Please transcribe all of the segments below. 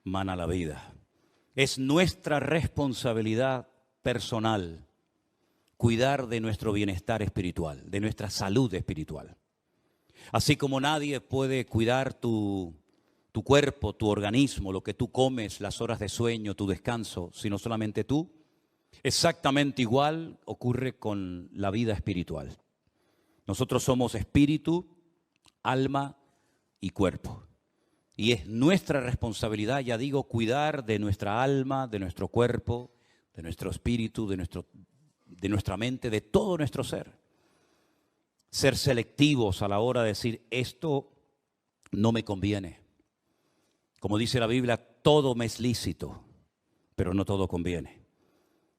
mana la vida. Es nuestra responsabilidad personal cuidar de nuestro bienestar espiritual, de nuestra salud espiritual. Así como nadie puede cuidar tu cuerpo, tu organismo, lo que tú comes, las horas de sueño, tu descanso, sino solamente tú, exactamente igual ocurre con la vida espiritual. Nosotros somos espíritu, alma y cuerpo. Y es nuestra responsabilidad, ya digo, cuidar de nuestra alma, de nuestro cuerpo, de nuestro espíritu, de nuestra mente, de todo nuestro ser. Ser selectivos a la hora de decir, esto no me conviene. Como dice la Biblia, todo me es lícito, pero no todo conviene.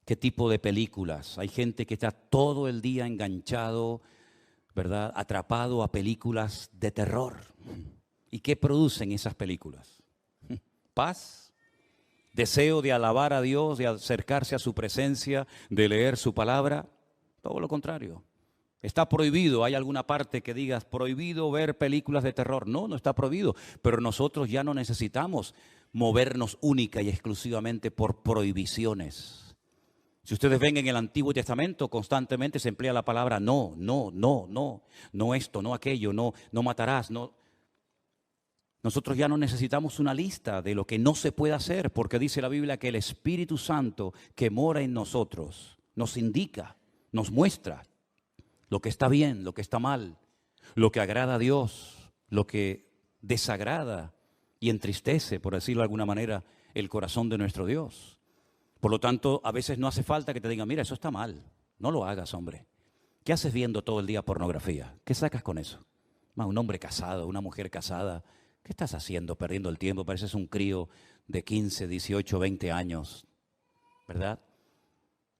¿Qué tipo de películas? Hay gente que está todo el día enganchado, ¿verdad? Atrapado a películas de terror. ¿Y qué producen esas películas? Paz, deseo de alabar a Dios, de acercarse a su presencia, de leer su palabra. Todo lo contrario. Está prohibido, hay alguna parte que digas prohibido ver películas de terror. No, no está prohibido, pero nosotros ya no necesitamos movernos única y exclusivamente por prohibiciones. Si ustedes ven en el Antiguo Testamento, constantemente se emplea la palabra no, no, no, no, no esto, no aquello, no, no matarás, no. Nosotros ya no necesitamos una lista de lo que no se puede hacer, porque dice la Biblia que el Espíritu Santo que mora en nosotros nos indica, nos muestra lo que está bien, lo que está mal, lo que agrada a Dios, lo que desagrada y entristece, por decirlo de alguna manera, el corazón de nuestro Dios. Por lo tanto, a veces no hace falta que te digan, mira, eso está mal, no lo hagas, hombre. ¿Qué haces viendo todo el día pornografía? ¿Qué sacas con eso? Un hombre casado, una mujer casada, ¿qué estás haciendo perdiendo el tiempo? Pareces un crío de 15, 18, 20 años, ¿verdad?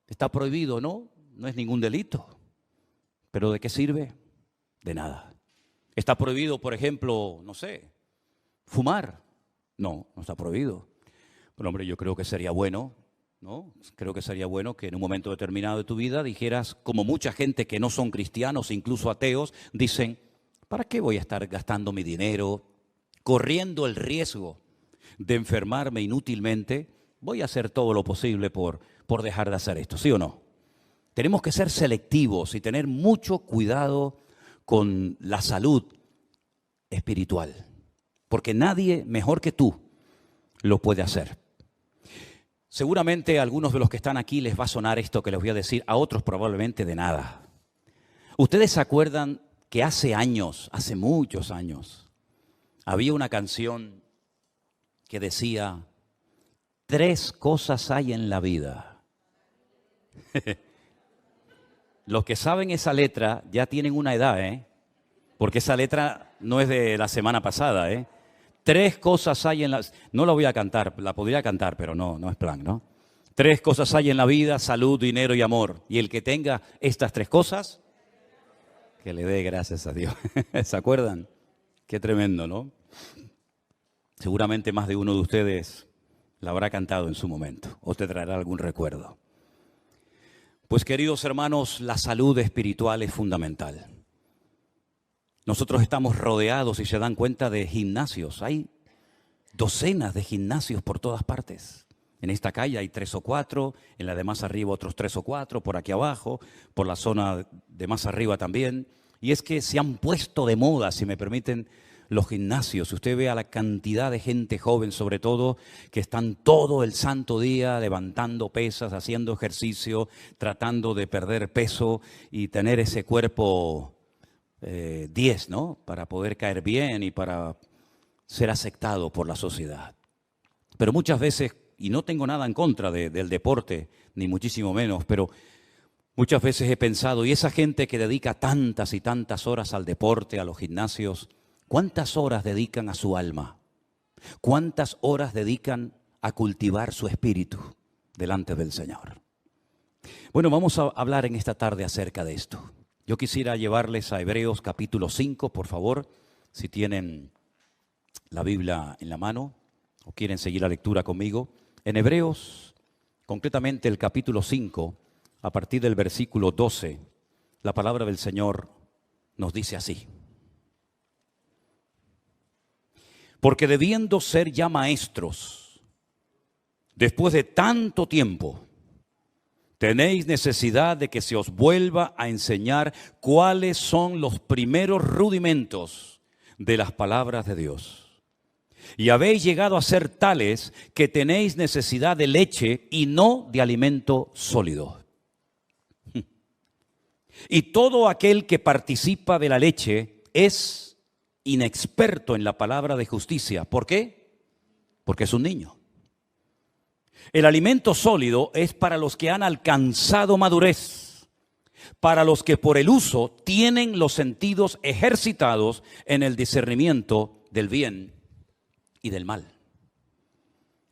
¿Está prohibido? No, no es ningún delito. ¿Pero de qué sirve? De nada. ¿Está prohibido, por ejemplo, no sé, fumar? No, no está prohibido. Pero hombre, yo creo que sería bueno, ¿no? Creo que sería bueno que en un momento determinado de tu vida dijeras, como mucha gente que no son cristianos, incluso ateos, dicen, ¿para qué voy a estar gastando mi dinero, corriendo el riesgo de enfermarme inútilmente? Voy a hacer todo lo posible por dejar de hacer esto, ¿sí o no? Tenemos que ser selectivos y tener mucho cuidado con la salud espiritual, porque nadie mejor que tú lo puede hacer. Seguramente a algunos de los que están aquí les va a sonar esto que les voy a decir, a otros probablemente de nada. ¿Ustedes se acuerdan que hace años, hace muchos años, había una canción que decía, 3 cosas hay en la vida? Los que saben esa letra ya tienen una edad, porque esa letra no es de la semana pasada, 3 cosas hay en la... No la voy a cantar, la podría cantar, pero no es plan, ¿no? 3 cosas hay en la vida, salud, dinero y amor. Y el que tenga estas 3 cosas, que le dé gracias a Dios. ¿Se acuerdan? Qué tremendo, ¿no? Seguramente más de uno de ustedes la habrá cantado en su momento o te traerá algún recuerdo. Pues queridos hermanos, la salud espiritual es fundamental. Nosotros estamos rodeados, si se dan cuenta, de gimnasios. Hay docenas de gimnasios por todas partes. En esta calle hay 3 o 4, en la de más arriba otros 3 o 4, por aquí abajo, por la zona de más arriba también. Y es que se han puesto de moda, si me permiten, los gimnasios. Usted ve a la cantidad de gente joven, sobre todo, que están todo el santo día levantando pesas, haciendo ejercicio, tratando de perder peso y tener ese cuerpo 10, ¿no? Para poder caer bien y para ser aceptado por la sociedad. Pero muchas veces, y no tengo nada en contra del deporte, ni muchísimo menos, pero muchas veces he pensado, y esa gente que dedica tantas y tantas horas al deporte, a los gimnasios, ¿cuántas horas dedican a su alma? ¿Cuántas horas dedican a cultivar su espíritu delante del Señor? Bueno, vamos a hablar en esta tarde acerca de esto. Yo quisiera llevarles a Hebreos capítulo 5, por favor, si tienen la Biblia en la mano o quieren seguir la lectura conmigo. En Hebreos, concretamente el capítulo 5, a partir del versículo 12, la palabra del Señor nos dice así. Porque debiendo ser ya maestros, después de tanto tiempo, tenéis necesidad de que se os vuelva a enseñar cuáles son los primeros rudimentos de las palabras de Dios. Y habéis llegado a ser tales que tenéis necesidad de leche y no de alimento sólido. Y todo aquel que participa de la leche es inexperto en la palabra de justicia. ¿Por qué? Porque es un niño. El alimento sólido es para los que han alcanzado madurez, para los que por el uso tienen los sentidos ejercitados en el discernimiento del bien y del mal.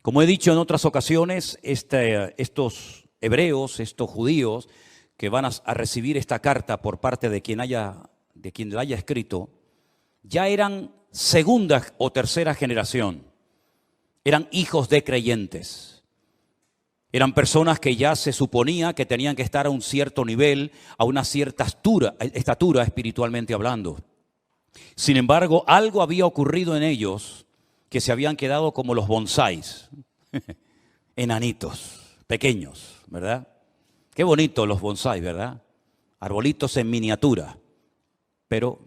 Como he dicho en otras ocasiones, estos hebreos, estos judíos que van a recibir esta carta por parte de quien la haya escrito, ya eran segunda o tercera generación, eran hijos de creyentes. Eran personas que ya se suponía que tenían que estar a un cierto nivel, a una cierta estatura espiritualmente hablando. Sin embargo, algo había ocurrido en ellos que se habían quedado como los bonsáis, enanitos, pequeños, ¿verdad? Qué bonitos los bonsáis, ¿verdad? Arbolitos en miniatura, pero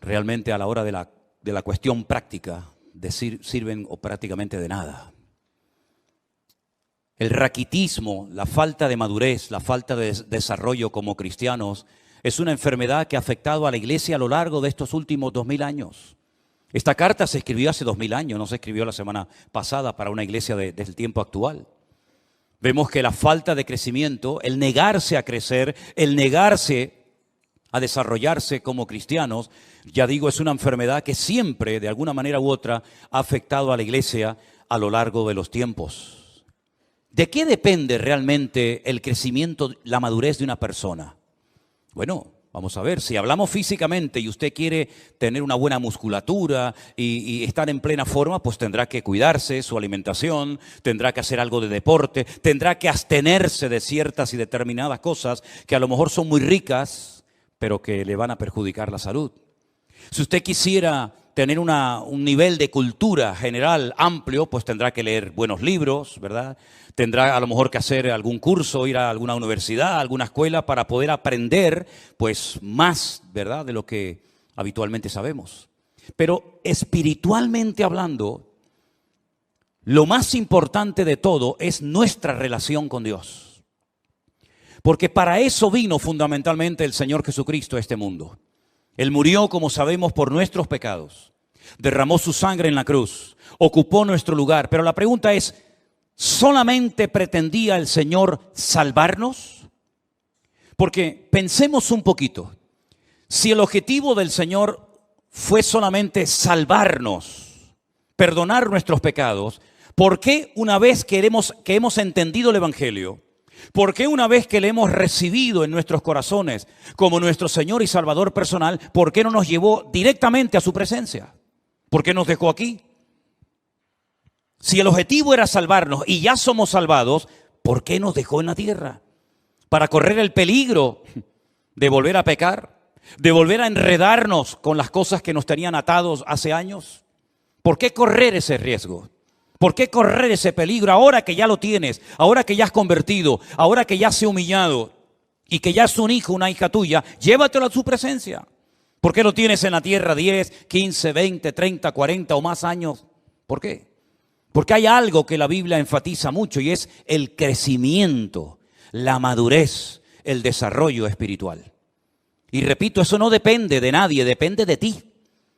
realmente a la hora de la cuestión práctica sirven prácticamente de nada. El raquitismo, la falta de madurez, la falta de desarrollo como cristianos es una enfermedad que ha afectado a la iglesia a lo largo de estos últimos 2000 años. Esta carta se escribió hace 2000 años, no se escribió la semana pasada para una iglesia del tiempo actual. Vemos que la falta de crecimiento, el negarse a crecer, el negarse a desarrollarse como cristianos, ya digo, es una enfermedad que siempre, de alguna manera u otra, ha afectado a la iglesia a lo largo de los tiempos. ¿De qué depende realmente el crecimiento, la madurez de una persona? Bueno, vamos a ver, si hablamos físicamente y usted quiere tener una buena musculatura y estar en plena forma, pues tendrá que cuidarse su alimentación, tendrá que hacer algo de deporte, tendrá que abstenerse de ciertas y determinadas cosas que a lo mejor son muy ricas, pero que le van a perjudicar la salud. Si usted quisiera tener un nivel de cultura general amplio, pues tendrá que leer buenos libros, ¿verdad? Tendrá a lo mejor que hacer algún curso, ir a alguna universidad, a alguna escuela para poder aprender pues más, ¿verdad?, de lo que habitualmente sabemos. Pero espiritualmente hablando, lo más importante de todo es nuestra relación con Dios. Porque para eso vino fundamentalmente el Señor Jesucristo a este mundo. Él murió, como sabemos, por nuestros pecados. Derramó su sangre en la cruz. Ocupó nuestro lugar. Pero la pregunta es, ¿solamente pretendía el Señor salvarnos? Porque pensemos un poquito. Si el objetivo del Señor fue solamente salvarnos, perdonar nuestros pecados, ¿por qué una vez que hemos entendido el Evangelio, por qué una vez que le hemos recibido en nuestros corazones como nuestro Señor y Salvador personal, por qué no nos llevó directamente a su presencia? ¿Por qué nos dejó aquí? Si el objetivo era salvarnos y ya somos salvados, ¿por qué nos dejó en la tierra? ¿Para correr el peligro de volver a pecar? ¿De volver a enredarnos con las cosas que nos tenían atados hace años? ¿Por qué correr ese riesgo? ¿Por qué correr ese peligro ahora que ya lo tienes? Ahora que ya has convertido, ahora que ya has humillado y que ya es un hijo, una hija tuya, llévatelo a su presencia. ¿Por qué lo tienes en la tierra 10, 15, 20, 30, 40 o más años? ¿Por qué? Porque hay algo que la Biblia enfatiza mucho y es el crecimiento, la madurez, el desarrollo espiritual. Y repito, eso no depende de nadie, depende de ti,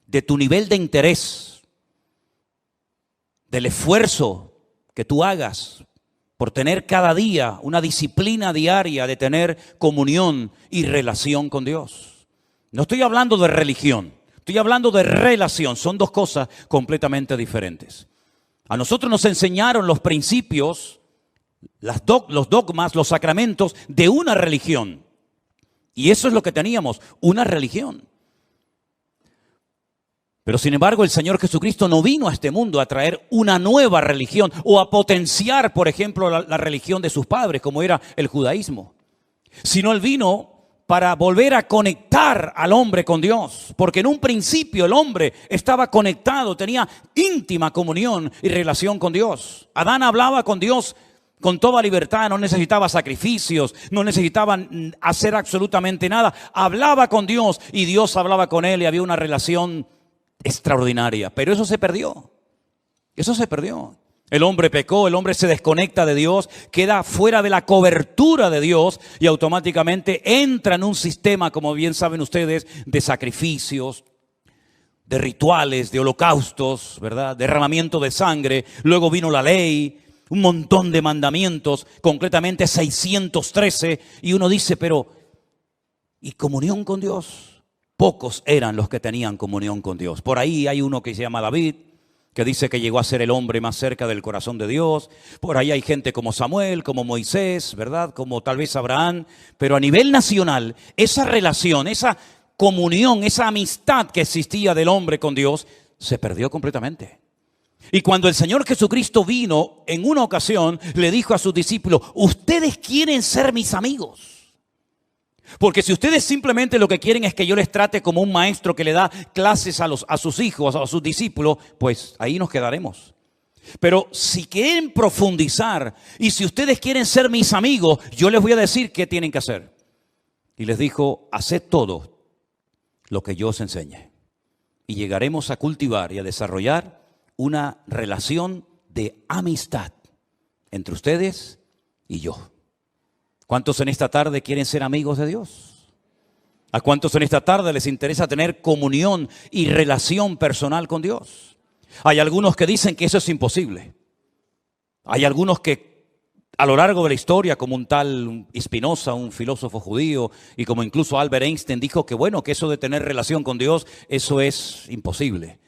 de tu nivel de interés, del esfuerzo que tú hagas por tener cada día una disciplina diaria de tener comunión y relación con Dios. No estoy hablando de religión, estoy hablando de relación. Son dos cosas completamente diferentes. A nosotros nos enseñaron los principios, los dogmas, los sacramentos de una religión. Y eso es lo que teníamos, una religión. Pero sin embargo el Señor Jesucristo no vino a este mundo a traer una nueva religión o a potenciar, por ejemplo, la religión de sus padres, como era el judaísmo. Sino Él vino para volver a conectar al hombre con Dios. Porque en un principio el hombre estaba conectado, tenía íntima comunión y relación con Dios. Adán hablaba con Dios con toda libertad, no necesitaba sacrificios, no necesitaba hacer absolutamente nada. Hablaba con Dios y Dios hablaba con él y había una relación extraordinaria. Pero eso se perdió. Eso se perdió. El hombre pecó, el hombre se desconecta de Dios, queda fuera de la cobertura de Dios y automáticamente entra en un sistema, como bien saben ustedes, de sacrificios, de rituales, de holocaustos, ¿verdad? Derramamiento de sangre. Luego vino la ley, un montón de mandamientos, concretamente 613. Y uno dice, pero ¿y comunión con Dios? Pocos eran los que tenían comunión con Dios. Por ahí hay uno que se llama David, que dice que llegó a ser el hombre más cerca del corazón de Dios. Por ahí hay gente como Samuel, como Moisés, ¿verdad? Como tal vez Abraham. Pero a nivel nacional, esa relación, esa comunión, esa amistad que existía del hombre con Dios, se perdió completamente. Y cuando el Señor Jesucristo vino, en una ocasión, le dijo a sus discípulos, ustedes quieren ser mis amigos. Porque si ustedes simplemente lo que quieren es que yo les trate como un maestro que le da clases a sus hijos, a sus discípulos, pues ahí nos quedaremos. Pero si quieren profundizar y si ustedes quieren ser mis amigos, yo les voy a decir qué tienen que hacer. Y les dijo, haced todo lo que yo os enseñe. Y llegaremos a cultivar y a desarrollar una relación de amistad entre ustedes y yo. ¿Cuántos en esta tarde quieren ser amigos de Dios? ¿A cuántos en esta tarde les interesa tener comunión y relación personal con Dios? Hay algunos que dicen que eso es imposible. Hay algunos que a lo largo de la historia, como un tal Spinoza, un filósofo judío, y como incluso Albert Einstein dijo que bueno, que eso de tener relación con Dios, eso es imposible.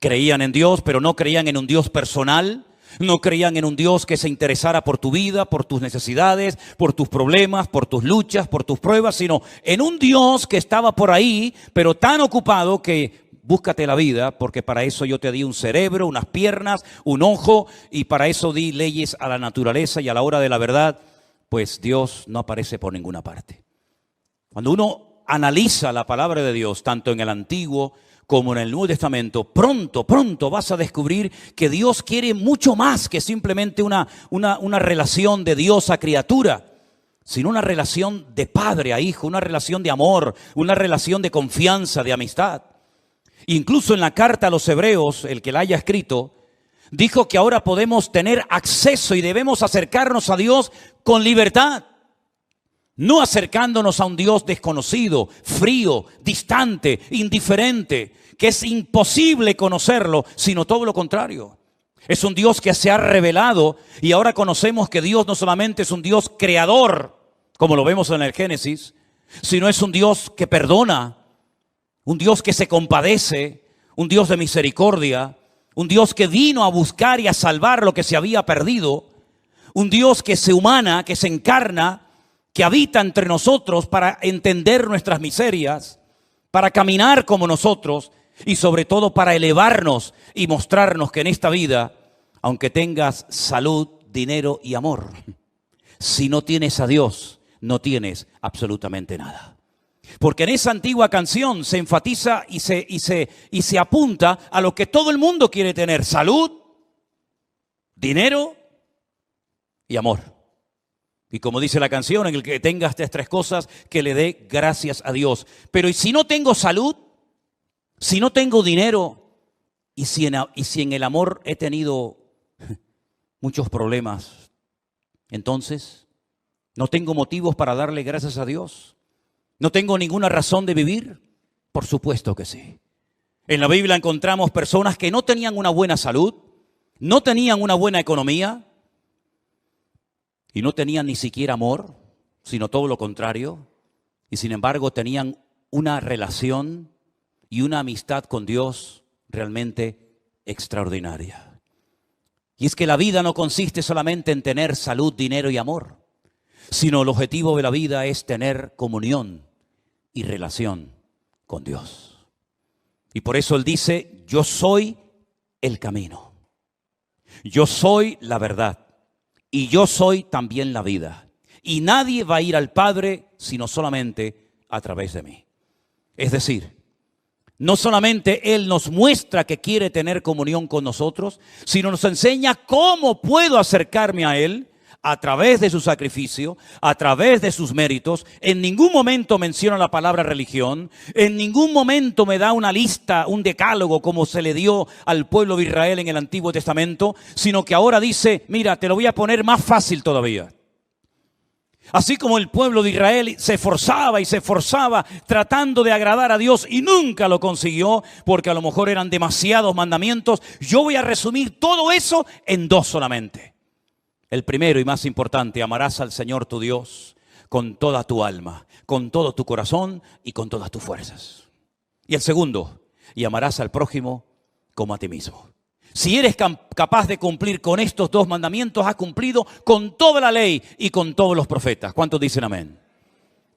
Creían en Dios, pero no creían en un Dios personal. No creían en un Dios que se interesara por tu vida, por tus necesidades, por tus problemas, por tus luchas, por tus pruebas, sino en un Dios que estaba por ahí, pero tan ocupado que búscate la vida, porque para eso yo te di un cerebro, unas piernas, un ojo, y para eso di leyes a la naturaleza, y a la hora de la verdad, pues Dios no aparece por ninguna parte. Cuando uno analiza la palabra de Dios, tanto en el Antiguo como en el Nuevo Testamento, pronto vas a descubrir que Dios quiere mucho más que simplemente una relación de Dios a criatura, sino una relación de padre a hijo, una relación de amor, una relación de confianza, de amistad. Incluso en la carta a los Hebreos, el que la haya escrito, dijo que ahora podemos tener acceso y debemos acercarnos a Dios con libertad. No acercándonos a un Dios desconocido, frío, distante, indiferente, que es imposible conocerlo, sino todo lo contrario. Es un Dios que se ha revelado y ahora conocemos que Dios no solamente es un Dios creador, como lo vemos en el Génesis, sino es un Dios que perdona, un Dios que se compadece, un Dios de misericordia, un Dios que vino a buscar y a salvar lo que se había perdido, un Dios que se humana, que se encarna, que habita entre nosotros para entender nuestras miserias, para caminar como nosotros y sobre todo para elevarnos y mostrarnos que en esta vida, aunque tengas salud, dinero y amor, si no tienes a Dios, no tienes absolutamente nada. Porque en esa antigua canción se enfatiza y se apunta a lo que todo el mundo quiere tener: salud, dinero y amor. Y como dice la canción, en el que tenga estas tres cosas, que le dé gracias a Dios. Pero ¿y si no tengo salud? Si no tengo dinero, y si en el amor he tenido muchos problemas, entonces no tengo motivos para darle gracias a Dios. ¿No tengo ninguna razón de vivir? Por supuesto que sí. En la Biblia encontramos personas que no tenían una buena salud, no tenían una buena economía y no tenían ni siquiera amor, sino todo lo contrario. Y sin embargo tenían una relación y una amistad con Dios realmente extraordinaria. Y es que la vida no consiste solamente en tener salud, dinero y amor, sino el objetivo de la vida es tener comunión y relación con Dios. Y por eso Él dice: yo soy el camino, yo soy la verdad y yo soy también la vida. Y nadie va a ir al Padre sino solamente a través de mí. Es decir, no solamente Él nos muestra que quiere tener comunión con nosotros, sino nos enseña cómo puedo acercarme a Él a través de su sacrificio, a través de sus méritos. En ningún momento menciona la palabra religión, en ningún momento me da una lista, un decálogo como se le dio al pueblo de Israel en el Antiguo Testamento, sino que ahora dice, mira, te lo voy a poner más fácil todavía. Así como el pueblo de Israel se esforzaba y se esforzaba tratando de agradar a Dios y nunca lo consiguió porque a lo mejor eran demasiados mandamientos, yo voy a resumir todo eso en dos solamente. El primero y más importante, amarás al Señor tu Dios con toda tu alma, con todo tu corazón y con todas tus fuerzas. Y el segundo, y amarás al prójimo como a ti mismo. Si eres capaz de cumplir con estos dos mandamientos, has cumplido con toda la ley y con todos los profetas. ¿Cuántos dicen amén?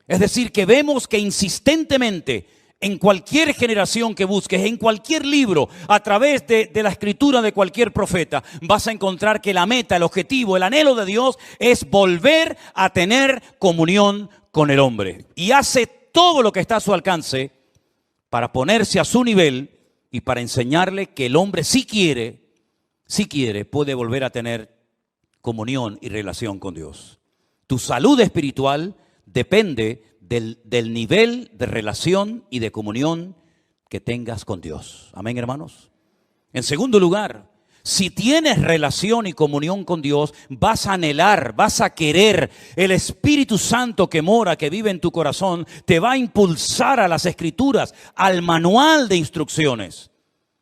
Es decir, que vemos que insistentemente en cualquier generación que busques, en cualquier libro, a través de la escritura de cualquier profeta, vas a encontrar que la meta, el objetivo, el anhelo de Dios es volver a tener comunión con el hombre. Y hace todo lo que está a su alcance para ponerse a su nivel y para enseñarle que el hombre si quiere, puede volver a tener comunión y relación con Dios. Tu salud espiritual depende del nivel de relación y de comunión que tengas con Dios. Amén, hermanos. En segundo lugar, si tienes relación y comunión con Dios, vas a anhelar, vas a querer. El Espíritu Santo que mora, que vive en tu corazón, te va a impulsar a las Escrituras, al manual de instrucciones,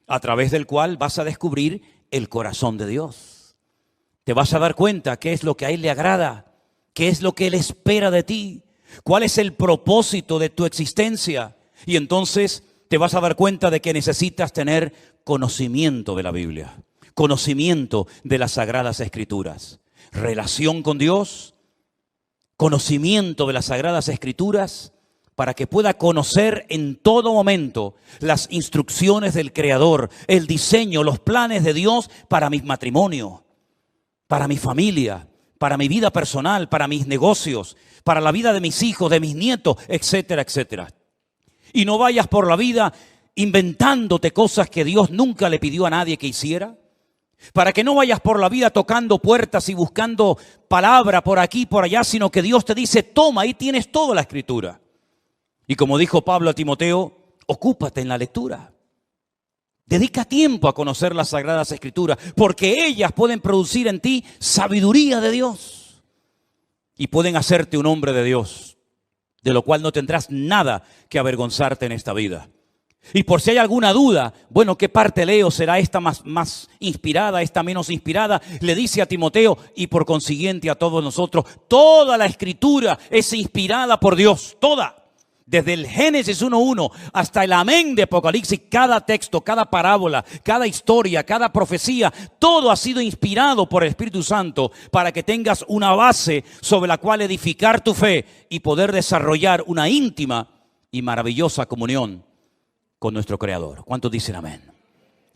a través del cual vas a descubrir el corazón de Dios. Te vas a dar cuenta qué es lo que a Él le agrada, qué es lo que Él espera de ti, cuál es el propósito de tu existencia. Y entonces te vas a dar cuenta de que necesitas tener conocimiento de la Biblia, conocimiento de las Sagradas Escrituras, relación con Dios, conocimiento de las Sagradas Escrituras, para que pueda conocer en todo momento las instrucciones del Creador, el diseño, los planes de Dios para mi matrimonio, para mi familia, para mi vida personal, para mis negocios, para la vida de mis hijos, de mis nietos, etcétera, etcétera. Y no vayas por la vida inventándote cosas que Dios nunca le pidió a nadie que hiciera. Para que no vayas por la vida tocando puertas y buscando palabra por aquí y por allá, sino que Dios te dice, toma, ahí tienes toda la Escritura. Y como dijo Pablo a Timoteo, ocúpate en la lectura. Dedica tiempo a conocer las Sagradas Escrituras, porque ellas pueden producir en ti sabiduría de Dios y pueden hacerte un hombre de Dios, de lo cual no tendrás nada que avergonzarte en esta vida. Y por si hay alguna duda, bueno, ¿qué parte leo? ¿Será esta más inspirada, esta menos inspirada? Le dice a Timoteo y por consiguiente a todos nosotros, toda la Escritura es inspirada por Dios, toda. Desde el Génesis 1:1 hasta el amén de Apocalipsis, cada texto, cada parábola, cada historia, cada profecía, todo ha sido inspirado por el Espíritu Santo para que tengas una base sobre la cual edificar tu fe y poder desarrollar una íntima y maravillosa comunión con nuestro Creador. ¿Cuántos dicen amén?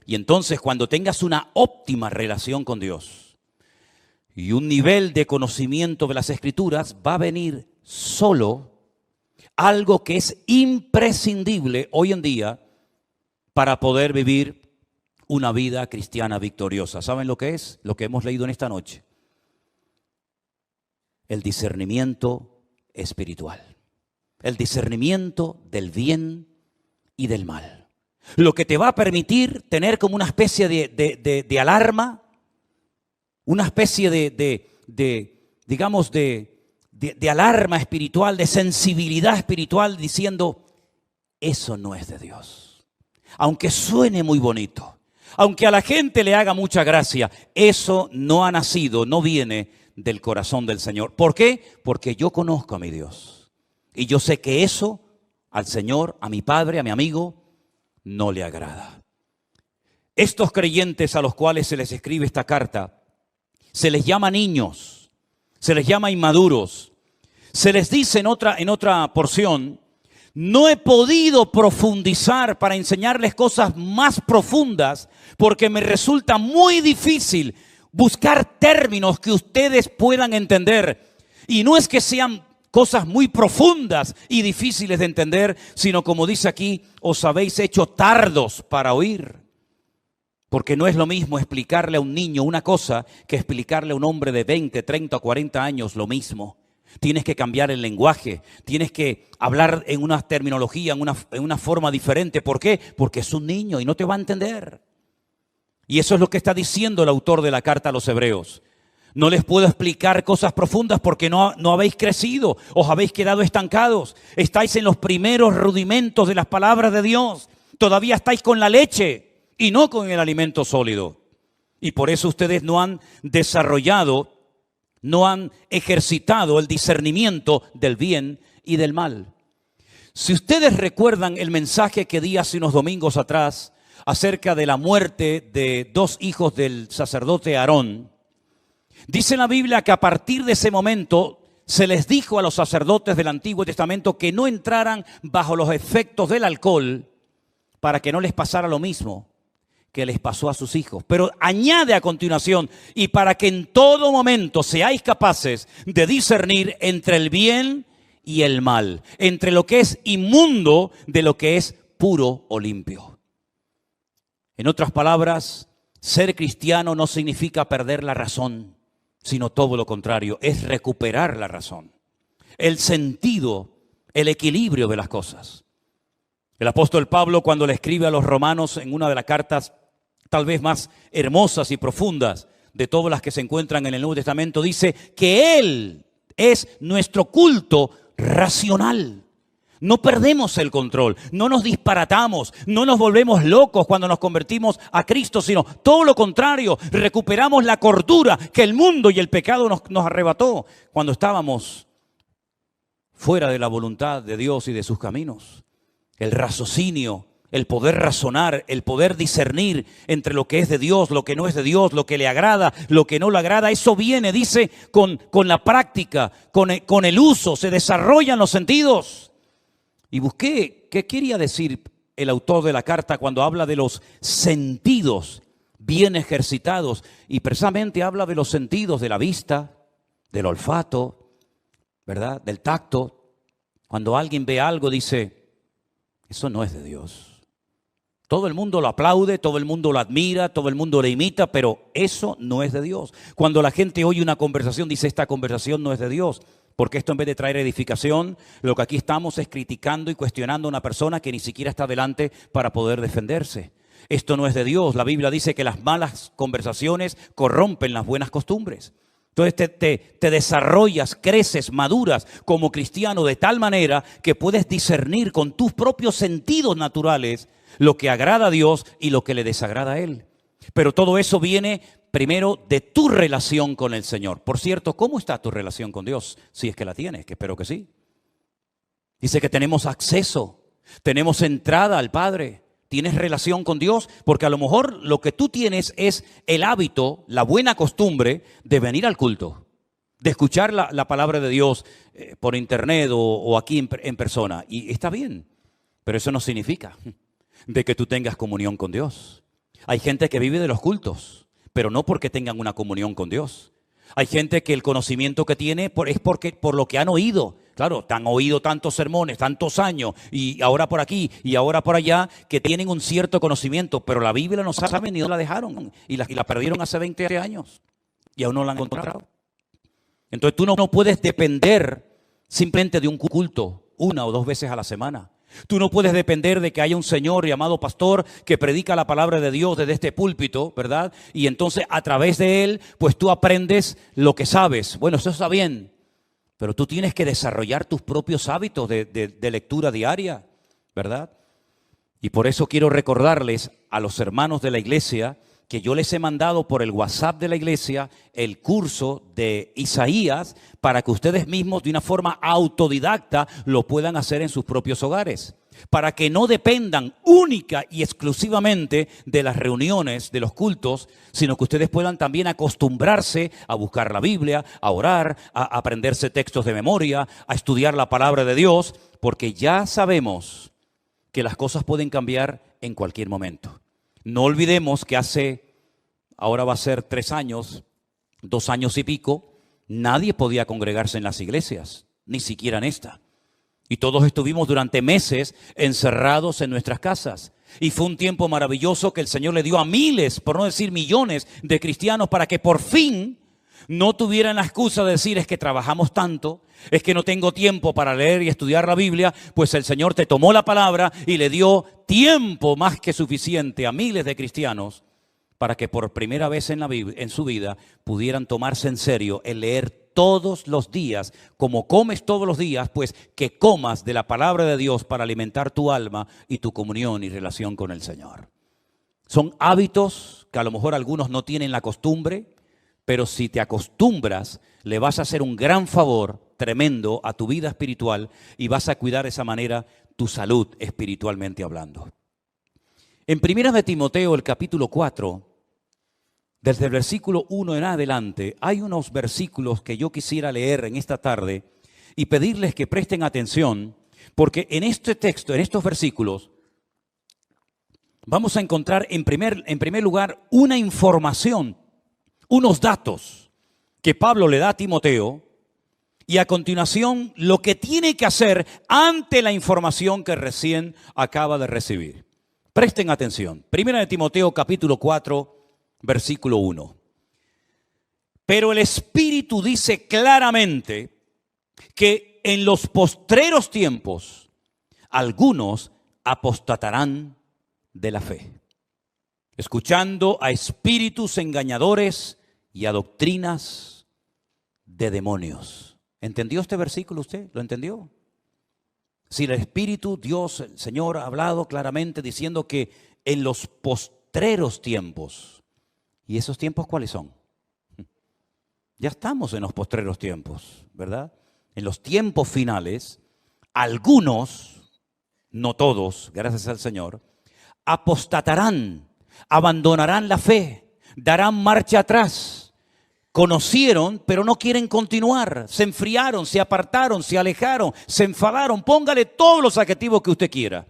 Y entonces cuando tengas una óptima relación con Dios y un nivel de conocimiento de las Escrituras, va a venir solo algo que es imprescindible hoy en día para poder vivir una vida cristiana victoriosa. ¿Saben lo que es? Lo que hemos leído en esta noche. El discernimiento espiritual. El discernimiento del bien y del mal. Lo que te va a permitir tener como una especie de alarma, una especie digamos, de alarma espiritual, de sensibilidad espiritual, diciendo, eso no es de Dios. Aunque suene muy bonito, aunque a la gente le haga mucha gracia, eso no ha nacido, no viene del corazón del Señor. ¿Por qué? Porque yo conozco a mi Dios. Y yo sé que eso al Señor, a mi Padre, a mi amigo, no le agrada. Estos creyentes a los cuales se les escribe esta carta, se les llama niños. Se les llama inmaduros. Se les dice en otra porción, no he podido profundizar para enseñarles cosas más profundas porque me resulta muy difícil buscar términos que ustedes puedan entender. Y no es que sean cosas muy profundas y difíciles de entender, sino como dice aquí, os habéis hecho tardos para oír. Porque no es lo mismo explicarle a un niño una cosa que explicarle a un hombre de 20, 30 o 40 años lo mismo. Tienes que cambiar el lenguaje, tienes que hablar en una terminología, en una forma diferente. ¿Por qué? Porque es un niño y no te va a entender. Y eso es lo que está diciendo el autor de la carta a los Hebreos. No les puedo explicar cosas profundas porque no habéis crecido, os habéis quedado estancados. Estáis en los primeros rudimentos de las palabras de Dios. Todavía estáis con la leche y no con el alimento sólido. Y por eso ustedes no han desarrollado, no han ejercitado el discernimiento del bien y del mal. Si ustedes recuerdan el mensaje que di hace unos domingos atrás acerca de la muerte de 2 hijos del sacerdote Aarón, dice la Biblia que a partir de ese momento se les dijo a los sacerdotes del Antiguo Testamento que no entraran bajo los efectos del alcohol para que no les pasara lo mismo que les pasó a sus hijos. Pero añade a continuación, y para que en todo momento seáis capaces de discernir entre el bien y el mal, entre lo que es inmundo de lo que es puro o limpio. En otras palabras, ser cristiano no significa perder la razón, sino todo lo contrario, es recuperar la razón, el sentido, el equilibrio de las cosas. El apóstol Pablo, cuando le escribe a los romanos en una de las cartas tal vez más hermosas y profundas de todas las que se encuentran en el Nuevo Testamento, dice que Él es nuestro culto racional. No perdemos el control, no nos disparatamos, no nos volvemos locos cuando nos convertimos a Cristo, sino todo lo contrario, recuperamos la cordura que el mundo y el pecado nos arrebató cuando estábamos fuera de la voluntad de Dios y de sus caminos. El raciocinio, el poder razonar, el poder discernir entre lo que es de Dios, lo que no es de Dios, lo que le agrada, lo que no le agrada, eso viene, dice, con la práctica, con el uso, se desarrollan los sentidos. Y busqué qué quería decir el autor de la carta cuando habla de los sentidos bien ejercitados. Y precisamente habla de los sentidos de la vista, del olfato, ¿verdad? Del tacto. Cuando alguien ve algo dice, eso no es de Dios. Todo el mundo lo aplaude, todo el mundo lo admira, todo el mundo le imita, pero eso no es de Dios. Cuando la gente oye una conversación, dice, esta conversación no es de Dios. Porque esto, en vez de traer edificación, lo que aquí estamos es criticando y cuestionando a una persona que ni siquiera está delante para poder defenderse. Esto no es de Dios. La Biblia dice que las malas conversaciones corrompen las buenas costumbres. Entonces te desarrollas, creces, maduras como cristiano de tal manera que puedes discernir con tus propios sentidos naturales lo que agrada a Dios y lo que le desagrada a Él. Pero todo eso viene primero de tu relación con el Señor. Por cierto, ¿cómo está tu relación con Dios? Si es que la tienes, que espero que sí. Dice que tenemos acceso, tenemos entrada al Padre. ¿Tienes relación con Dios? Porque a lo mejor lo que tú tienes es el hábito, la buena costumbre de venir al culto, de escuchar la palabra de Dios por internet o aquí en persona. Y está bien, pero eso no significa de que tú tengas comunión con Dios. Hay gente que vive de los cultos, pero no porque tengan una comunión con Dios. Hay gente que el conocimiento que tiene es por lo que han oído. Claro, te han oído tantos sermones, tantos años, y ahora por aquí y ahora por allá, que tienen un cierto conocimiento, pero la Biblia no saben ni dónde la dejaron, y la perdieron hace 20 años, y aún no la han encontrado. Entonces tú no puedes depender simplemente de un culto 1 o 2 veces a la semana. Tú no puedes depender de que haya un señor llamado pastor que predica la palabra de Dios desde este púlpito, ¿verdad? Y entonces a través de él, pues tú aprendes lo que sabes. Bueno, eso está bien, pero tú tienes que desarrollar tus propios hábitos de lectura diaria, ¿verdad? Y por eso quiero recordarles a los hermanos de la iglesia que yo les he mandado por el WhatsApp de la iglesia el curso de Isaías para que ustedes mismos de una forma autodidacta lo puedan hacer en sus propios hogares, para que no dependan única y exclusivamente de las reuniones, de los cultos, sino que ustedes puedan también acostumbrarse a buscar la Biblia, a orar, a aprenderse textos de memoria, a estudiar la palabra de Dios, porque ya sabemos que las cosas pueden cambiar en cualquier momento. No olvidemos que ahora va a ser 3 años, 2 años y pico, nadie podía congregarse en las iglesias. ni siquiera en esta. Y todos estuvimos durante meses encerrados en nuestras casas. Y fue un tiempo maravilloso que el Señor le dio a miles, por no decir millones, de cristianos para que por fin no tuvieran la excusa de decir es que trabajamos tanto, es que no tengo tiempo para leer y estudiar la Biblia. Pues el Señor te tomó la palabra y le dio tiempo más que suficiente a miles de cristianos para que por primera vez en su vida pudieran tomarse en serio el leer todos los días, como comes todos los días, pues que comas de la palabra de Dios para alimentar tu alma y tu comunión y relación con el Señor. Son hábitos que a lo mejor algunos no tienen la costumbre, pero si te acostumbras, le vas a hacer un gran favor tremendo a tu vida espiritual y vas a cuidar de esa manera tu salud espiritualmente hablando. En 1 de Timoteo, el capítulo 4, desde el versículo 1 en adelante, hay unos versículos que yo quisiera leer en esta tarde y pedirles que presten atención, porque en este texto, en estos versículos, vamos a encontrar en primer lugar una información, unos datos que Pablo le da a Timoteo, y a continuación lo que tiene que hacer ante la información que recién acaba de recibir. Presten atención. 1 de Timoteo capítulo 4, versículo 1. Pero el Espíritu dice claramente que en los postreros tiempos algunos apostatarán de la fe, escuchando a espíritus engañadores y a doctrinas de demonios. ¿Entendió este versículo usted? ¿Lo entendió? Si el Espíritu, Dios, el Señor ha hablado claramente diciendo que en los postreros tiempos, ¿y esos tiempos cuáles son? Ya estamos en los postreros tiempos, ¿verdad? En los tiempos finales, algunos, no todos, gracias al Señor, apostatarán, abandonarán la fe, darán marcha atrás. Conocieron, pero no quieren continuar. Se enfriaron, se apartaron, se alejaron, se enfadaron. Póngale todos los adjetivos que usted quiera.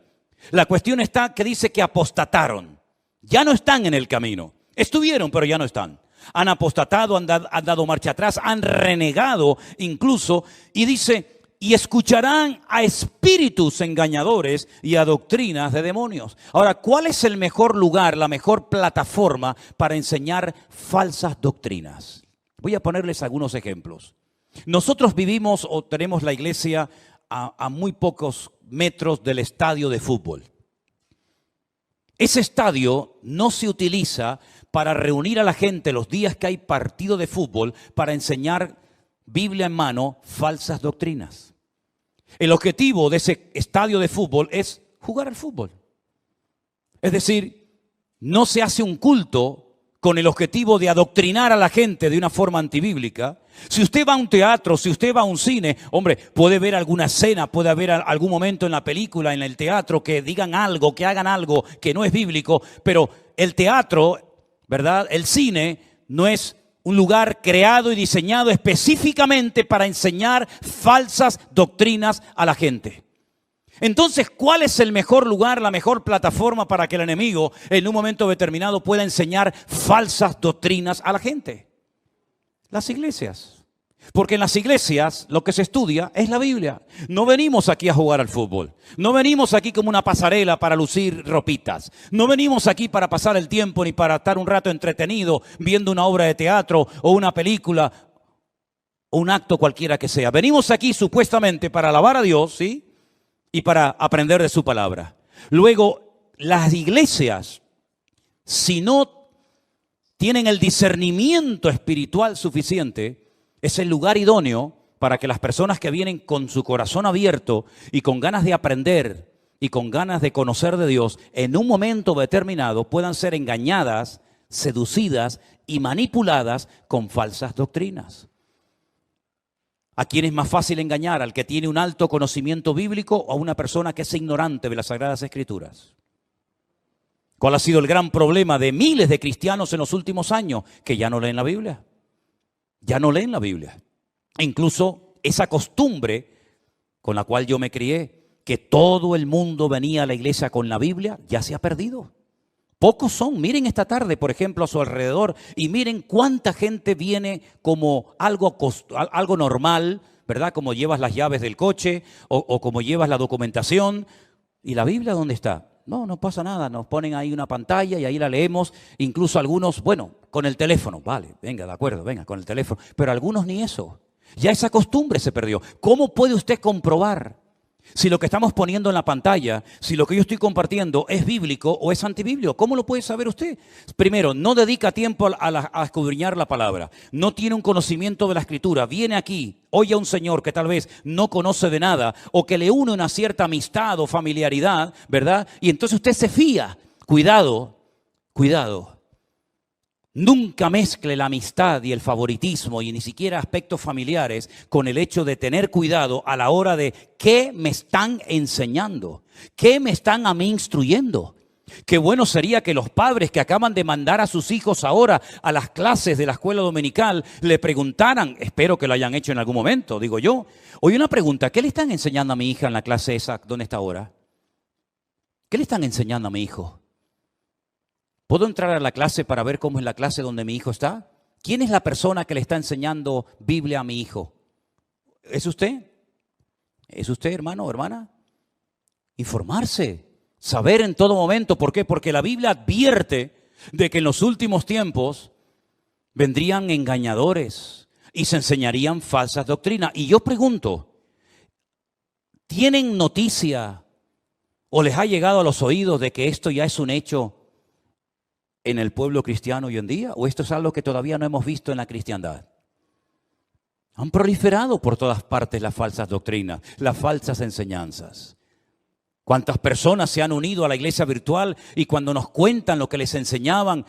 La cuestión está que dice que apostataron. Ya no están en el camino. Estuvieron, pero ya no están. Han apostatado, han dado marcha atrás, han renegado incluso. Y dice, y escucharán a espíritus engañadores y a doctrinas de demonios. Ahora, ¿cuál es el mejor lugar, la mejor plataforma para enseñar falsas doctrinas? Voy a ponerles algunos ejemplos. Nosotros vivimos o tenemos la iglesia a muy pocos metros del estadio de fútbol. Ese estadio no se utiliza para reunir a la gente los días que hay partido de fútbol para enseñar Biblia en mano falsas doctrinas. El objetivo de ese estadio de fútbol es jugar al fútbol. Es decir, no se hace un culto con el objetivo de adoctrinar a la gente de una forma antibíblica. Si usted va a un teatro, si usted va a un cine, hombre, puede ver alguna escena, puede haber algún momento en la película, en el teatro, que digan algo, que hagan algo que no es bíblico, pero el teatro, ¿verdad? El cine no es un lugar creado y diseñado específicamente para enseñar falsas doctrinas a la gente. Entonces, ¿cuál es el mejor lugar, la mejor plataforma para que el enemigo en un momento determinado pueda enseñar falsas doctrinas a la gente? Las iglesias. Porque en las iglesias lo que se estudia es la Biblia. No venimos aquí a jugar al fútbol. No venimos aquí como una pasarela para lucir ropitas. No venimos aquí para pasar el tiempo ni para estar un rato entretenido viendo una obra de teatro o una película o un acto cualquiera que sea. Venimos aquí supuestamente para alabar a Dios, ¿sí? Y para aprender de su palabra. Luego, las iglesias, si no tienen el discernimiento espiritual suficiente, es el lugar idóneo para que las personas que vienen con su corazón abierto y con ganas de aprender y con ganas de conocer de Dios, en un momento determinado puedan ser engañadas, seducidas y manipuladas con falsas doctrinas. ¿A quién es más fácil engañar? ¿Al que tiene un alto conocimiento bíblico o a una persona que es ignorante de las Sagradas Escrituras? ¿Cuál ha sido el gran problema de miles de cristianos en los últimos años? Que ya no leen la Biblia. Ya no leen la Biblia. E incluso esa costumbre con la cual yo me crié, que todo el mundo venía a la iglesia con la Biblia, ya se ha perdido. Pocos son. Miren esta tarde, por ejemplo, a su alrededor y miren cuánta gente viene como algo normal, ¿verdad? Como llevas las llaves del coche o como llevas la documentación. ¿Y la Biblia dónde está? No, no pasa nada, nos ponen ahí una pantalla y ahí la leemos, incluso algunos, bueno, con el teléfono, vale, venga, de acuerdo, venga, con el teléfono, pero algunos ni eso. Ya esa costumbre se perdió. ¿Cómo puede usted comprobar si lo que estamos poniendo en la pantalla, si lo que yo estoy compartiendo es bíblico o es antibíblico? ¿Cómo lo puede saber usted? Primero, no dedica tiempo a escudriñar la palabra. No tiene un conocimiento de la Escritura. Viene aquí, oye a un señor que tal vez no conoce de nada o que le une una cierta amistad o familiaridad, ¿verdad? Y entonces usted se fía. Cuidado, cuidado. Nunca mezcle la amistad y el favoritismo y ni siquiera aspectos familiares con el hecho de tener cuidado a la hora de qué me están enseñando, qué me están a mí instruyendo. Qué bueno sería que los padres que acaban de mandar a sus hijos ahora a las clases de la escuela dominical le preguntaran, espero que lo hayan hecho en algún momento, digo yo. Oye, una pregunta, ¿qué le están enseñando a mi hija en la clase esa donde está ahora? ¿Qué le están enseñando a mi hijo? ¿Puedo entrar a la clase para ver cómo es la clase donde mi hijo está? ¿Quién es la persona que le está enseñando Biblia a mi hijo? ¿Es usted? ¿Es usted, hermano o hermana? Informarse, saber en todo momento. ¿Por qué? Porque la Biblia advierte de que en los últimos tiempos vendrían engañadores y se enseñarían falsas doctrinas. Y yo pregunto, ¿tienen noticia o les ha llegado a los oídos de que esto ya es un hecho en el pueblo cristiano hoy en día? ¿O esto es algo que todavía no hemos visto en la cristiandad? Han proliferado por todas partes las falsas doctrinas, las falsas enseñanzas. ¿Cuántas personas se han unido a la iglesia virtual y cuando nos cuentan lo que les enseñaban,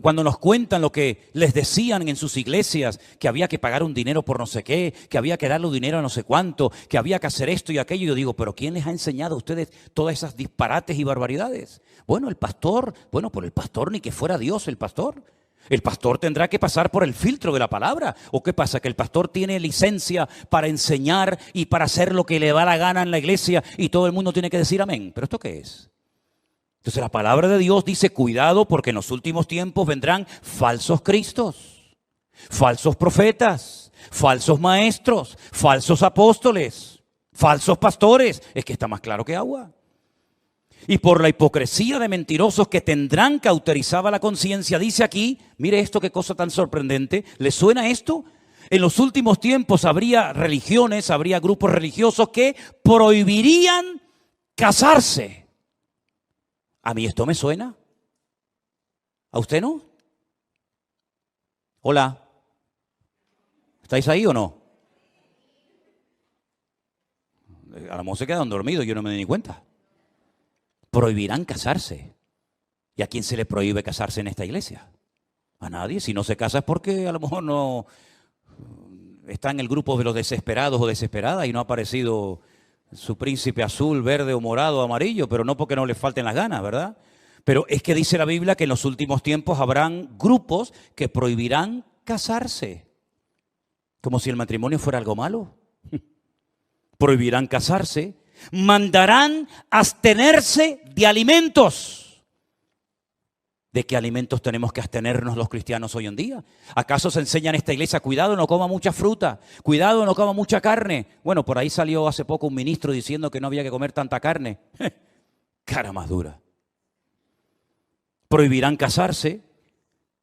cuando nos cuentan lo que les decían en sus iglesias, que había que pagar un dinero por no sé qué, que había que darle dinero a no sé cuánto, que había que hacer esto y aquello? Yo digo, ¿pero quién les ha enseñado a ustedes todas esas disparates y barbaridades? Bueno, el pastor, por el pastor ni que fuera Dios el pastor. El pastor tendrá que pasar por el filtro de la palabra. ¿O qué pasa? ¿Que el pastor tiene licencia para enseñar y para hacer lo que le da la gana en la iglesia y todo el mundo tiene que decir amén? ¿Pero esto qué es? Entonces la palabra de Dios dice, cuidado porque en los últimos tiempos vendrán falsos cristos, falsos profetas, falsos maestros, falsos apóstoles, falsos pastores. Es que está más claro que agua. Y por la hipocresía de mentirosos que tendrán cauterizada la conciencia, dice aquí, mire esto, qué cosa tan sorprendente, ¿le suena esto? En los últimos tiempos habría religiones, habría grupos religiosos que prohibirían casarse. ¿A mí esto me suena? ¿A usted no? Hola. ¿Estáis ahí o no? A lo mejor se quedan dormidos, yo no me di ni cuenta. Prohibirán casarse. ¿Y a quién se le prohíbe casarse en esta iglesia? A nadie. Si no se casa es porque a lo mejor no está en el grupo de los desesperados o desesperadas y no ha aparecido su príncipe azul, verde o morado o amarillo, pero no porque no le falten las ganas, ¿verdad? Pero es que dice la Biblia que en los últimos tiempos habrán grupos que prohibirán casarse. Como si el matrimonio fuera algo malo. Prohibirán casarse. Mandarán abstenerse de alimentos. ¿De qué alimentos tenemos que abstenernos los cristianos hoy en día? ¿Acaso se enseña en esta iglesia, cuidado, no coma mucha fruta, cuidado, no coma mucha carne? Bueno, por ahí salió hace poco un ministro diciendo que no había que comer tanta carne. Cara más dura. Prohibirán casarse.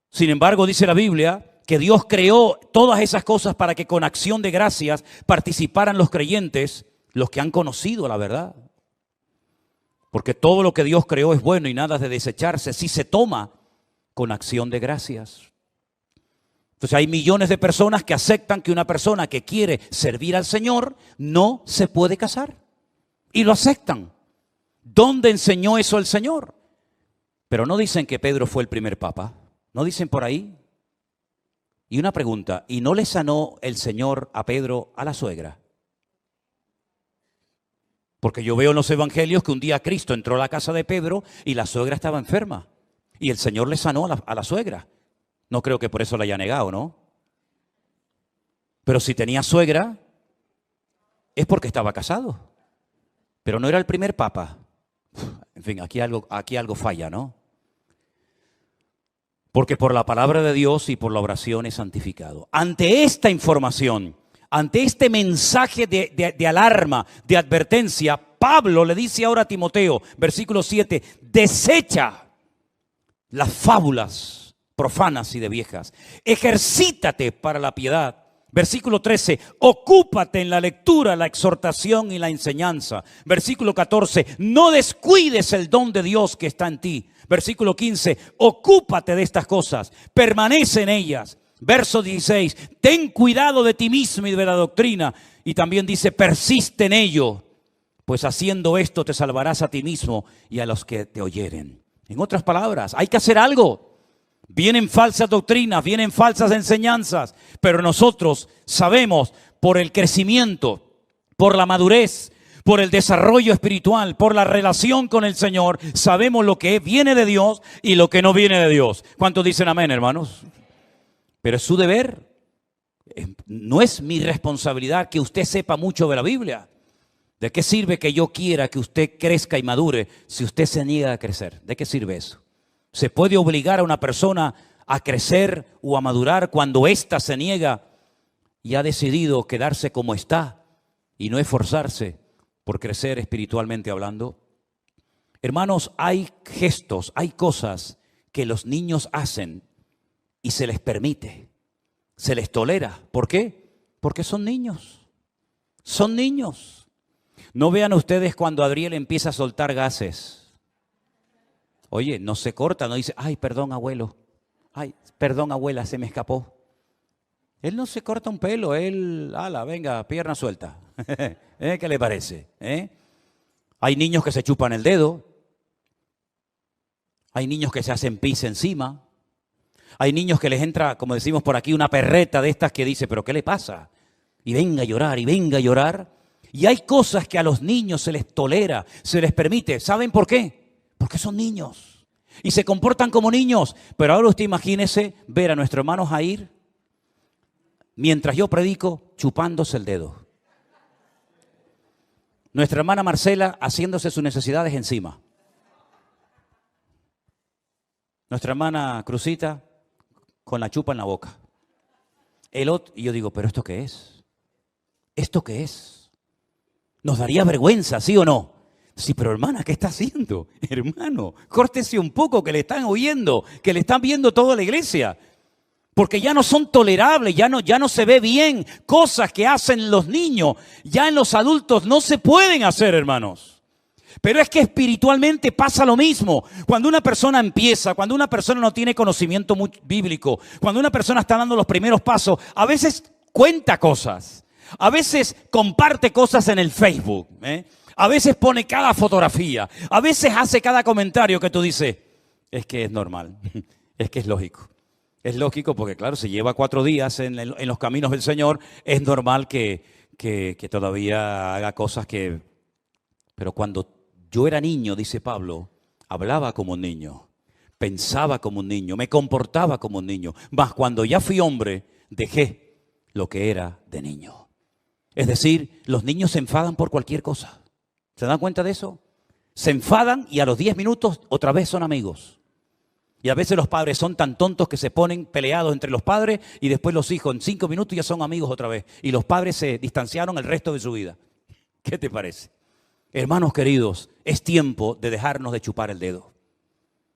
Sin embargo, dice la Biblia que Dios creó todas esas cosas para que con acción de gracias participaran los creyentes, los que han conocido la verdad. Porque todo lo que Dios creó es bueno y nada es de desecharse si se toma con acción de gracias. Entonces hay millones de personas que aceptan que una persona que quiere servir al Señor no se puede casar. Y lo aceptan. ¿Dónde enseñó eso el Señor? Pero no dicen que Pedro fue el primer papa. ¿No dicen por ahí? Y una pregunta, ¿y no le sanó el Señor a Pedro a la suegra? Porque yo veo en los evangelios que un día Cristo entró a la casa de Pedro y la suegra estaba enferma. Y el Señor le sanó a la suegra. No creo que por eso la haya negado, ¿no? Pero si tenía suegra, es porque estaba casado. Pero no era el primer papa. En fin, aquí algo falla, ¿no? Porque por la palabra de Dios y por la oración es santificado. Ante esta información, Ante este mensaje de alarma, de advertencia, Pablo le dice ahora a Timoteo, versículo 7, desecha las fábulas profanas y de viejas. Ejercítate para la piedad. Versículo 13, ocúpate en la lectura, la exhortación y la enseñanza. Versículo 14, no descuides el don de Dios que está en ti. Versículo 15, ocúpate de estas cosas, permanece en ellas. Verso 16, ten cuidado de ti mismo y de la doctrina. Y también dice, persiste en ello, pues haciendo esto te salvarás a ti mismo y a los que te oyeren. En otras palabras, hay que hacer algo. Vienen falsas doctrinas, vienen falsas enseñanzas, pero nosotros sabemos por el crecimiento, por la madurez, por el desarrollo espiritual, por la relación con el Señor, sabemos lo que viene de Dios y lo que no viene de Dios. ¿Cuántos dicen amén, hermanos? Pero es su deber. No es mi responsabilidad que usted sepa mucho de la Biblia. ¿De qué sirve que yo quiera que usted crezca y madure si usted se niega a crecer? ¿De qué sirve eso? ¿Se puede obligar a una persona a crecer o a madurar cuando ésta se niega y ha decidido quedarse como está y no esforzarse por crecer espiritualmente hablando? Hermanos, hay gestos, hay cosas que los niños hacen y se les permite, se les tolera. ¿Por qué? Porque son niños. Son niños. No vean ustedes cuando Adriel empieza a soltar gases. Oye, no se corta, no dice, ay, perdón, abuelo. Ay, perdón, abuela, se me escapó. Él no se corta un pelo, él, ala, venga, pierna suelta. ¿Qué le parece? Hay niños que se chupan el dedo. Hay niños que se hacen pis encima. Hay niños que les entra, como decimos por aquí, una perreta de estas que dice, ¿pero qué le pasa? Y venga a llorar, y venga a llorar. Y hay cosas que a los niños se les tolera, se les permite. ¿Saben por qué? Porque son niños y se comportan como niños. Pero ahora usted imagínese ver a nuestro hermano Jair, mientras yo predico, chupándose el dedo. Nuestra hermana Marcela haciéndose sus necesidades encima. Nuestra hermana Cruzita con la chupa en la boca. El otro, y yo digo, ¿pero esto qué es? ¿Esto qué es? Nos daría vergüenza, ¿sí o no? Sí, pero hermana, ¿qué está haciendo? Hermano, córtese un poco, que le están oyendo, que le están viendo toda la iglesia. Porque ya no son tolerables, ya no se ve bien. Cosas que hacen los niños, ya en los adultos no se pueden hacer, hermanos. Pero es que espiritualmente pasa lo mismo. Cuando una persona empieza, cuando una persona no tiene conocimiento bíblico, cuando una persona está dando los primeros pasos, a veces cuenta cosas, a veces comparte cosas en el Facebook, a veces pone cada fotografía, a veces hace cada comentario que tú dices, es que es normal, es que es lógico. Es lógico porque, claro, si lleva 4 días en los caminos del Señor, es normal que todavía haga cosas que... Pero cuando yo era niño, dice Pablo, hablaba como un niño, pensaba como un niño, me comportaba como un niño. Mas cuando ya fui hombre, dejé lo que era de niño. Es decir, los niños se enfadan por cualquier cosa. ¿Se dan cuenta de eso? Se enfadan y a los 10 minutos otra vez son amigos. Y a veces los padres son tan tontos que se ponen peleados entre los padres y después los hijos en 5 minutos ya son amigos otra vez. Y los padres se distanciaron el resto de su vida. ¿Qué te parece? Hermanos queridos, es tiempo de dejarnos de chupar el dedo.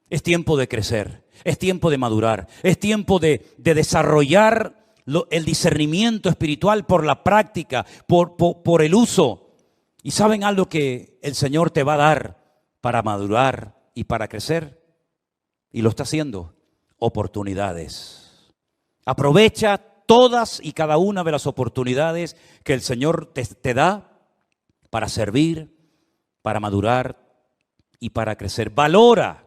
Es tiempo de crecer, es tiempo de madurar, es tiempo de desarrollar el discernimiento espiritual por la práctica, por el uso. ¿Y saben algo que el Señor te va a dar para madurar y para crecer? Y lo está haciendo, oportunidades. Aprovecha todas y cada una de las oportunidades que el Señor te da para servir, para madurar y para crecer. Valora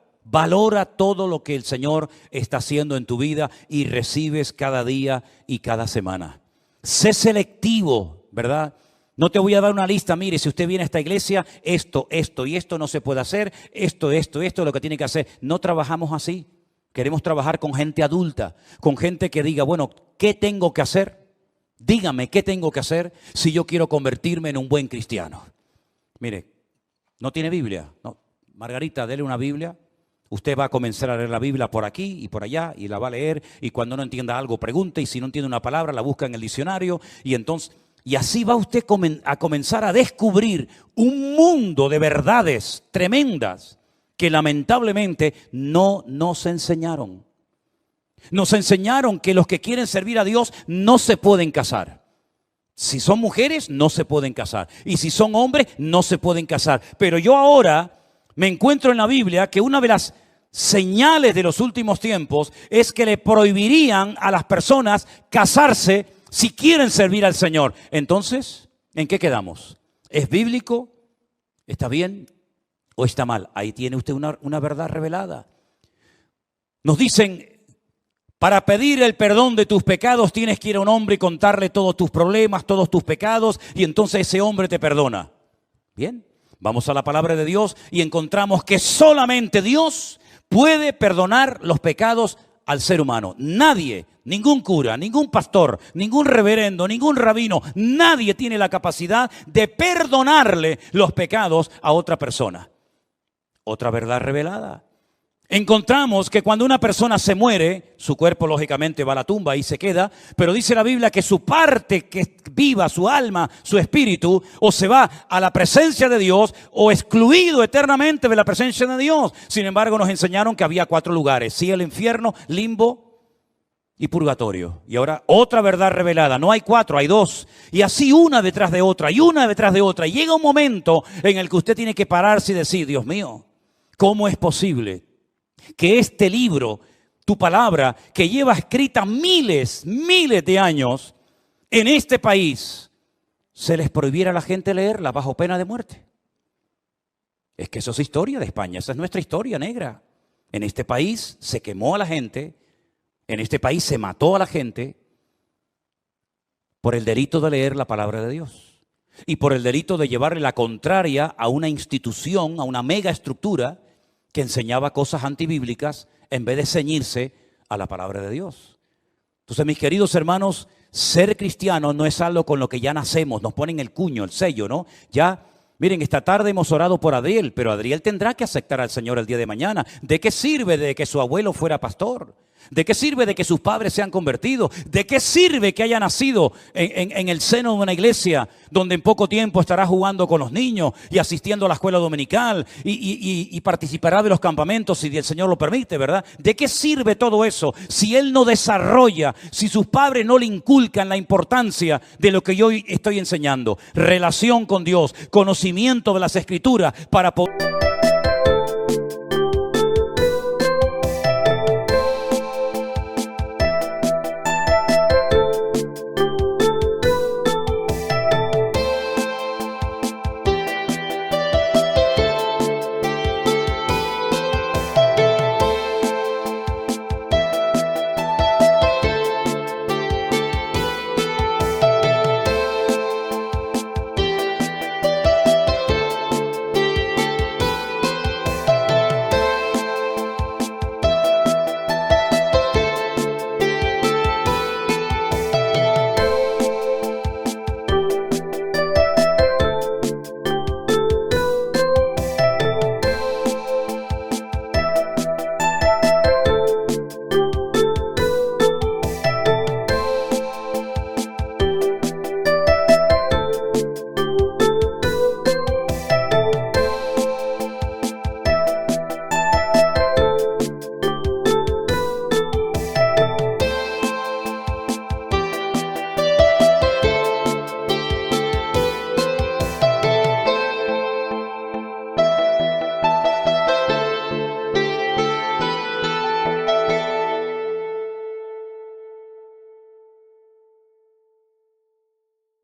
todo lo que el Señor está haciendo en tu vida y recibes cada día y cada semana. Sé selectivo, ¿verdad? No te voy a dar una lista, mire, si usted viene a esta iglesia, esto y esto no se puede hacer, esto es lo que tiene que hacer. No trabajamos así. Queremos trabajar con gente adulta, con gente que diga, bueno, ¿qué tengo que hacer? Dígame, ¿qué tengo que hacer si yo quiero convertirme en un buen cristiano? Mire, ¿no tiene Biblia? No. Margarita, dele una Biblia Usted va a comenzar a leer la Biblia por aquí y por allá y la va a leer, y cuando no entienda algo pregunte, y si no entiende una palabra la busca en el diccionario, y así va usted a comenzar a descubrir un mundo de verdades tremendas que lamentablemente no nos enseñaron. Nos enseñaron que los que quieren servir a Dios no se pueden casar. Si son mujeres, no se pueden casar. Y si son hombres, no se pueden casar. Pero yo ahora me encuentro en la Biblia que una de las señales de los últimos tiempos es que le prohibirían a las personas casarse si quieren servir al Señor. Entonces, ¿en qué quedamos? ¿Es bíblico? ¿Está bien o está mal? Ahí tiene usted una verdad revelada. Nos dicen, para pedir el perdón de tus pecados tienes que ir a un hombre y contarle todos tus problemas, todos tus pecados, y entonces ese hombre te perdona. Bien. Vamos a la palabra de Dios y encontramos que solamente Dios puede perdonar los pecados al ser humano. Nadie, ningún cura, ningún pastor, ningún reverendo, ningún rabino, nadie tiene la capacidad de perdonarle los pecados a otra persona. Otra verdad revelada. Encontramos que cuando una persona se muere, su cuerpo lógicamente va a la tumba y se queda, pero dice la Biblia que su parte que viva, su alma, su espíritu, o se va a la presencia de Dios o excluido eternamente de la presencia de Dios. Sin embargo, nos enseñaron que había 4 lugares: cielo, infierno, limbo y purgatorio. Y ahora otra verdad revelada: no hay 4, hay 2. Y así una detrás de otra y una detrás de otra. Y llega un momento en el que usted tiene que pararse y decir: Dios mío, ¿cómo es posible que este libro, tu palabra, que lleva escrita miles de años en este país, se les prohibiera a la gente leerla bajo pena de muerte? Es que eso es historia de España, esa es nuestra historia negra. En este país se quemó a la gente, en este país se mató a la gente por el delito de leer la palabra de Dios y por el delito de llevarle la contraria a una institución, a una mega estructura que enseñaba cosas antibíblicas en vez de ceñirse a la palabra de Dios. Entonces, mis queridos hermanos, ser cristiano no es algo con lo que ya nacemos, nos ponen el cuño, el sello, ¿no? Ya, miren, esta tarde hemos orado por Adriel, pero Adriel tendrá que aceptar al Señor el día de mañana. ¿De qué sirve de que su abuelo fuera pastor? ¿De qué sirve de que sus padres se han convertido? ¿De qué sirve que haya nacido en el seno de una iglesia donde en poco tiempo estará jugando con los niños y asistiendo a la escuela dominical y participará de los campamentos si el Señor lo permite, ¿verdad? ¿De qué sirve todo eso si él no desarrolla, si sus padres no le inculcan la importancia de lo que yo estoy enseñando? Relación con Dios, conocimiento de las Escrituras para poder...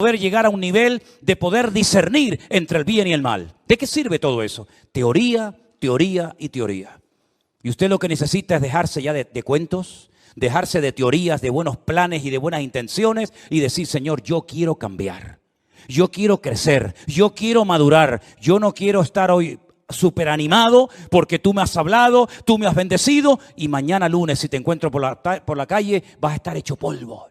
poder llegar a un nivel de poder discernir entre el bien y el mal. ¿De qué sirve todo eso? Teoría, teoría y teoría. Y usted lo que necesita es dejarse ya de cuentos, dejarse de teorías, de buenos planes y de buenas intenciones y decir: Señor, yo quiero cambiar, yo quiero crecer, yo quiero madurar, yo no quiero estar hoy súper animado porque tú me has hablado, tú me has bendecido y mañana lunes si te encuentro por la calle vas a estar hecho polvo.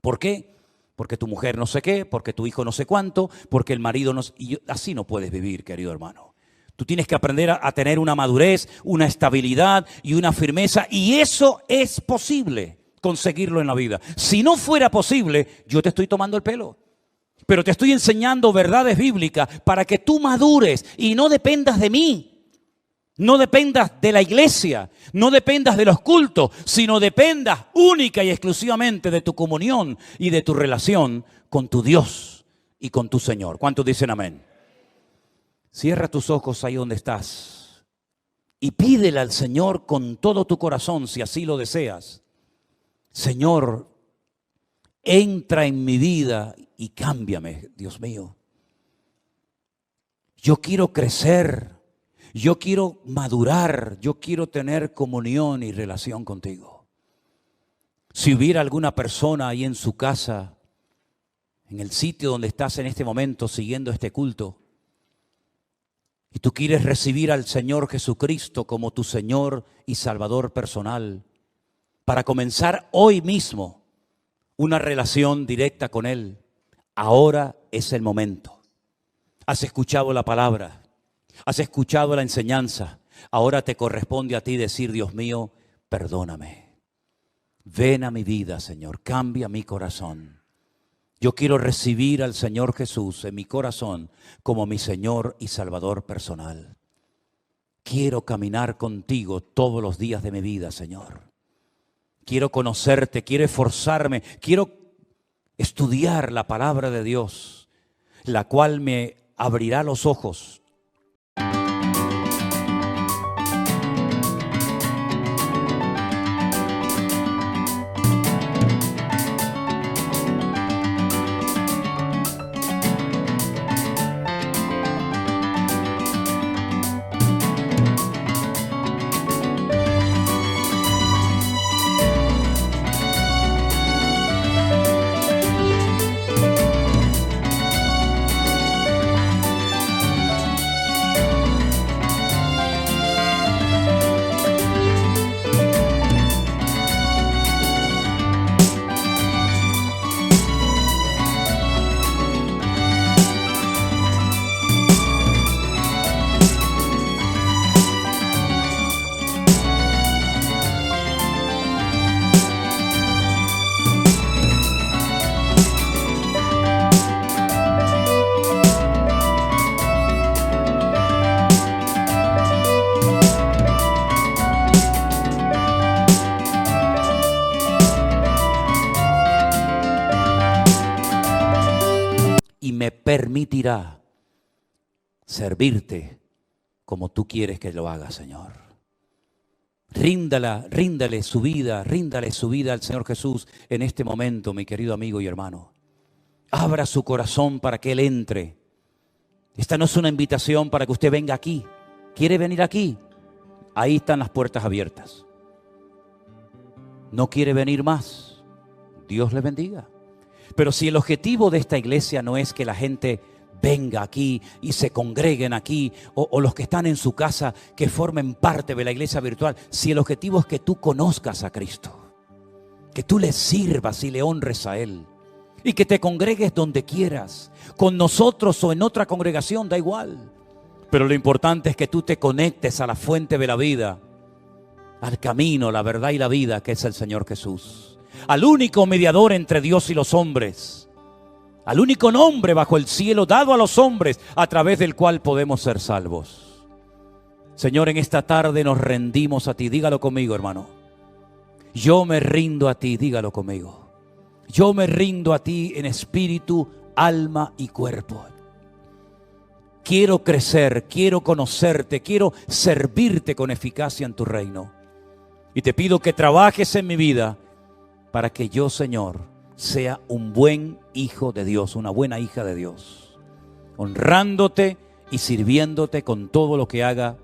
¿Por qué? Porque tu mujer no sé qué, porque tu hijo no sé cuánto, porque el marido no sé... Y así no puedes vivir, querido hermano. Tú tienes que aprender a tener una madurez, una estabilidad y una firmeza. Y eso es posible, conseguirlo en la vida. Si no fuera posible, yo te estoy tomando el pelo. Pero te estoy enseñando verdades bíblicas para que tú madures y no dependas de mí. No dependas de la iglesia, no dependas de los cultos, sino dependas única y exclusivamente de tu comunión y de tu relación con tu Dios y con tu Señor. ¿Cuántos dicen amén? Cierra tus ojos ahí donde estás y pídele al Señor con todo tu corazón, si así lo deseas. Señor, entra en mi vida y cámbiame, Dios mío. Yo quiero crecer, yo quiero madurar, yo quiero tener comunión y relación contigo. Si hubiera alguna persona ahí en su casa, en el sitio donde estás en este momento siguiendo este culto, y tú quieres recibir al Señor Jesucristo como tu Señor y Salvador personal, para comenzar hoy mismo una relación directa con Él, ahora es el momento. Has escuchado la palabra, has escuchado la enseñanza, ahora te corresponde a ti decir: Dios mío, perdóname. Ven a mi vida, Señor, cambia mi corazón. Yo quiero recibir al Señor Jesús en mi corazón como mi Señor y Salvador personal. Quiero caminar contigo todos los días de mi vida, Señor. Quiero conocerte, quiero esforzarme, quiero estudiar la palabra de Dios, la cual me abrirá los ojos. Me permitirá servirte como tú quieres que lo haga, Señor. Ríndale su vida al Señor Jesús en este momento, mi querido amigo y hermano. Abra su corazón para que Él entre. Esta no es una invitación para que usted venga aquí. ¿Quiere venir aquí? Ahí están las puertas abiertas. ¿No quiere venir más? Dios le bendiga. Pero si el objetivo de esta iglesia no es que la gente venga aquí y se congreguen aquí, o los que están en su casa que formen parte de la iglesia virtual, si el objetivo es que tú conozcas a Cristo, que tú le sirvas y le honres a Él, y que te congregues donde quieras, con nosotros o en otra congregación, da igual. Pero lo importante es que tú te conectes a la fuente de la vida, al camino, la verdad y la vida, que es el Señor Jesús. Al único mediador entre Dios y los hombres, al único nombre bajo el cielo dado a los hombres, a través del cual podemos ser salvos. Señor, en esta tarde nos rendimos a ti. Dígalo conmigo, hermano. Yo me rindo a ti, dígalo conmigo. Yo me rindo a ti en espíritu, alma y cuerpo. Quiero crecer, quiero conocerte, quiero servirte con eficacia en tu reino. Y te pido que trabajes en mi vida para que yo, Señor, sea un buen hijo de Dios, una buena hija de Dios, honrándote y sirviéndote con todo lo que haga